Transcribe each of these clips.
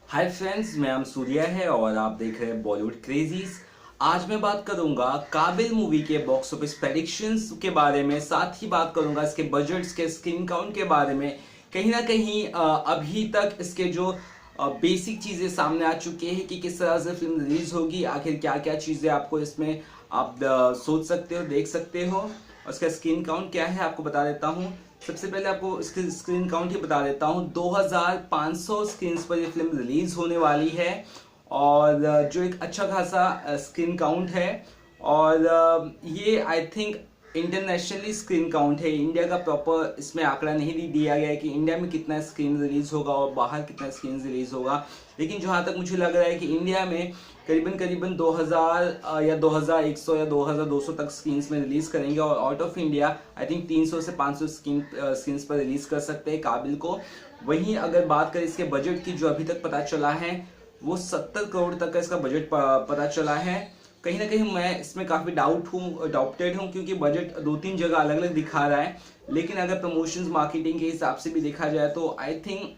Hi friends, मैं नाम सूर्या है और आप देख रहे हैं बॉलीवुड क्रेजीज। आज मैं बात करूंगा काबिल मूवी के बॉक्स ऑफिस प्रेडिक्शंस के बारे में, साथ ही बात करूंगा इसके बजट्स के, स्क्रीन काउंट के बारे में। कहीं ना कहीं अभी तक इसके जो बेसिक चीजें सामने आ चुकी है कि किस तरह से फिल्म रिलीज होगी, आखिर क्या क्या चीजें आपको इसमें आप सोच सकते हो, देख सकते हो। और इसका स्क्रीन काउंट क्या है आपको बता देता हूँ। सबसे पहले आपको इसके स्क्रीन काउंट ही बता देता हूँ। 2500 स्क्रीन पर ये फिल्म रिलीज होने वाली है और जो एक अच्छा खासा स्क्रीन काउंट है। और ये I think internationally screen count है। इंडिया का प्रॉपर इसमें आंकड़ा नहीं दिया गया है कि इंडिया में कितना स्क्रीन रिलीज होगा और बाहर कितना स्क्रीन रिलीज होगा। लेकिन जहां तक मुझे लग रहा है कि इंडिया में करीबन करीबन 2000 या 2100 या 2200 तक स्क्रीन्स में रिलीज करेंगे और out of India I think 300 से 500 स्क्रीन्स पर रिलीज कर सकते हैं काबिल को। वहीं अगर बात करें इसके बजट की, जो अभी तक पता चला है वो 70 करोड़ तक का इसका बजट पता चला है। कहीं ना कहीं मैं इसमें काफी डाउटेड हूँ क्योंकि बजट दो तीन जगह अलग अलग दिखा रहा है। लेकिन अगर प्रमोशंस मार्केटिंग के हिसाब से भी देखा जाए तो आई थिंक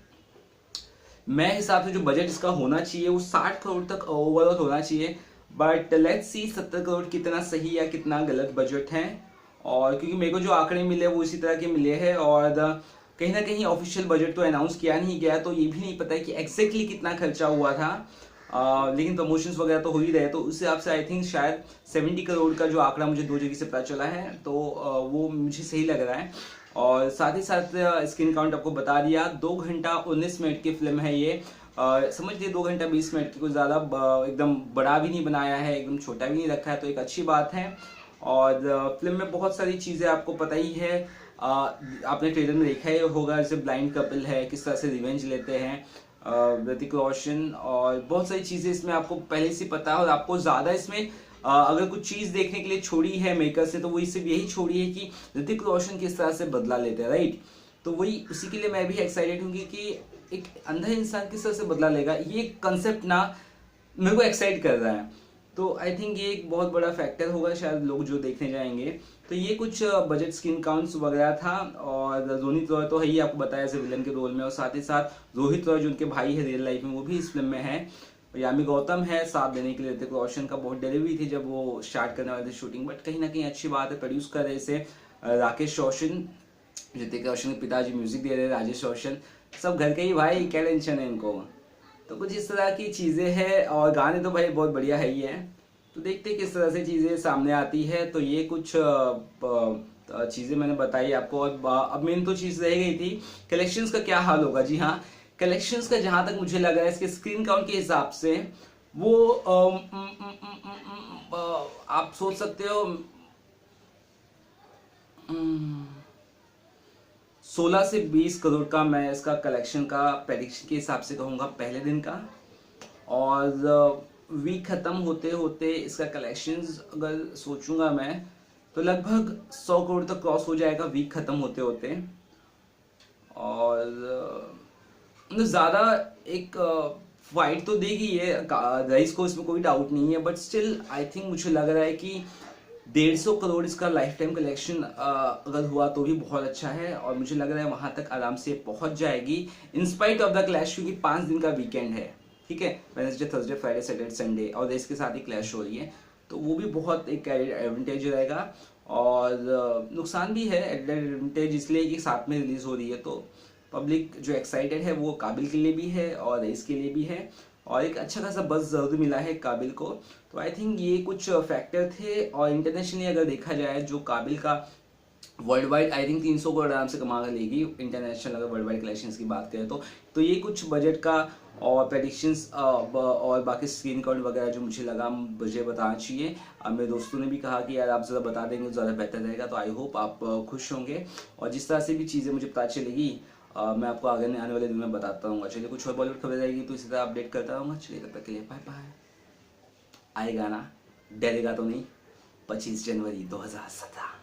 मैं हिसाब से जो बजट इसका होना चाहिए वो 60 करोड़ तक ओवरऑल होना चाहिए। बट लेट्स सी 70 करोड़ कितना सही या कितना गलत बजट है। और क्योंकि मेरे को जो आंकड़े मिले वो इसी तरह के मिले हैं और कहीं ना कहीं ऑफिशियल बजट तो अनाउंस किया नहीं गया, तो ये भी नहीं पता है कि एग्जैक्टली कितना खर्चा हुआ था। लेकिन प्रमोशंस वगैरह तो हो ही रहे, तो उस हिसाब से आई थिंक शायद 70 करोड़ का जो आंकड़ा मुझे दो जगह से पता चला है, तो वो मुझे सही लग रहा है। और साथ ही साथ स्क्रीन काउंट आपको बता दिया। 2 घंटा 19 मिनट की फिल्म है ये। समझ लिए 2 घंटा 20 मिनट की, कोई ज़्यादा एकदम बड़ा भी नहीं बनाया है, एकदम छोटा भी नहीं रखा है, तो एक अच्छी बात है। और फिल्म में बहुत सारी चीज़ें आपको पता ही है। आपने ट्रेलर में देखा ही होगा, जैसे ब्लाइंड कपल है, किस तरह से रिवेंज लेते हैं ऋतिक रोशन, और बहुत सारी चीज़ें इसमें आपको पहले से पता है। और आपको ज़्यादा इसमें अगर कुछ चीज़ देखने के लिए छोड़ी है मेकर से, तो वो सिर्फ यही छोड़ी है कि ऋतिक रोशन किस तरह से बदला लेते हैं, राइट। तो वही उसी के लिए मैं भी एक्साइटेड हूँ कि एक अंधा इंसान किस तरह से बदला लेगा, ये कंसेप्ट ना मेरे को एक्साइट कर रहा है। तो आई थिंक ये एक बहुत बड़ा फैक्टर होगा शायद लोग जो देखने जाएंगे। तो ये कुछ बजट स्क्रीन काउंट्स वगैरह था। और रोहित रॉय तो है ही, आपको बताया जैसे विलन के रोल में, और साथ ही साथ रोहित रॉय जो उनके भाई है रियल लाइफ में, वो भी इस फिल्म में है। यामी गौतम है साथ देने के लिए। ऋतिक रोशन का बहुत डरी हुई थी जब वो स्टार्ट करने वाले थे शूटिंग, बट कहीं ना कहीं अच्छी बात है, प्रोड्यूस कर रहे इसे राकेश रोशन। ऋतिक रोशन के पिताजी म्यूजिक दे रहे हैं, राजेश रोशन। सब घर के ही भाई, क्या टेंशन है इनको। तो कुछ इस तरह की चीज़ें हैं और गाने तो भाई बहुत बढ़िया है ही है। तो देखते हैं किस तरह से चीज़ें सामने आती है। तो ये कुछ चीज़ें मैंने बताई आपको। और अब मेन तो चीज़ रह गई थी कलेक्शंस का क्या हाल होगा। जी हाँ, कलेक्शंस का जहां तक मुझे लग रहा है इसके स्क्रीन काउंट के हिसाब से वो आप सोच सकते हो 16 से 20 करोड़ का मैं इसका कलेक्शन का प्रेडिक्शन के हिसाब से कहूँगा पहले दिन का। और वीक ख़त्म होते होते इसका कलेक्शंस अगर सोचूंगा मैं, तो लगभग 100 करोड़ तक क्रॉस हो जाएगा वीक ख़त्म होते होते। और मतलब ज़्यादा एक फाइट तो देगी ये रईस को, इसमें कोई डाउट नहीं है। बट स्टिल आई थिंक मुझे लग रहा है कि 150 करोड़ इसका लाइफ टाइम कलेक्शन अगर हुआ तो भी बहुत अच्छा है। और मुझे लग रहा है वहां तक आराम से पहुंच जाएगी इंस्पाइट ऑफ द क्लैश, क्योंकि 5 दिन का वीकेंड है, ठीक है। Wednesday, Thursday, Friday, Saturday, Sunday, और रेस के साथ ही क्लैश हो रही है, तो वो भी बहुत एक एडवांटेज रहेगा। और नुकसान भी है, एडवांटेज इसलिए कि साथ में रिलीज हो रही है, तो पब्लिक जो एक्साइटेड है वो काबिल के लिए भी है और रेस के लिए भी है। और एक अच्छा खासा बज़ जरूर मिला है काबिल को। तो आई थिंक ये कुछ फैक्टर थे। और इंटरनेशनली अगर देखा जाए, जो काबिल का world wide I think 300 crore आराम से कमा कर लेगी इंटरनेशनल, अगर वर्ल्ड वाइड कलेक्शंस की बात करें तो ये कुछ बजट का और प्रेडिक्शंस और बाकी स्क्रीन काउंट वगैरह जो मुझे लगा मुझे बताना चाहिए। मेरे दोस्तों ने भी कहा कि यार आप ज़रा बता देंगे तो ज़्यादा बेहतर रहेगा। तो आई होप आप खुश होंगे। और जिस तरह से भी चीज़ें मुझे पता चलेगी मैं आपको आगे आने वाले दिन में बताता हूँ। चलिए, कुछ और बॉलीवुड खबर रहेगी तो इसी तरह अपडेट करता रहूँगा। चलिए, तब तक के लिए बाय बाय। आएगा ना, डरेगा तो नहीं। 25 जनवरी 2017।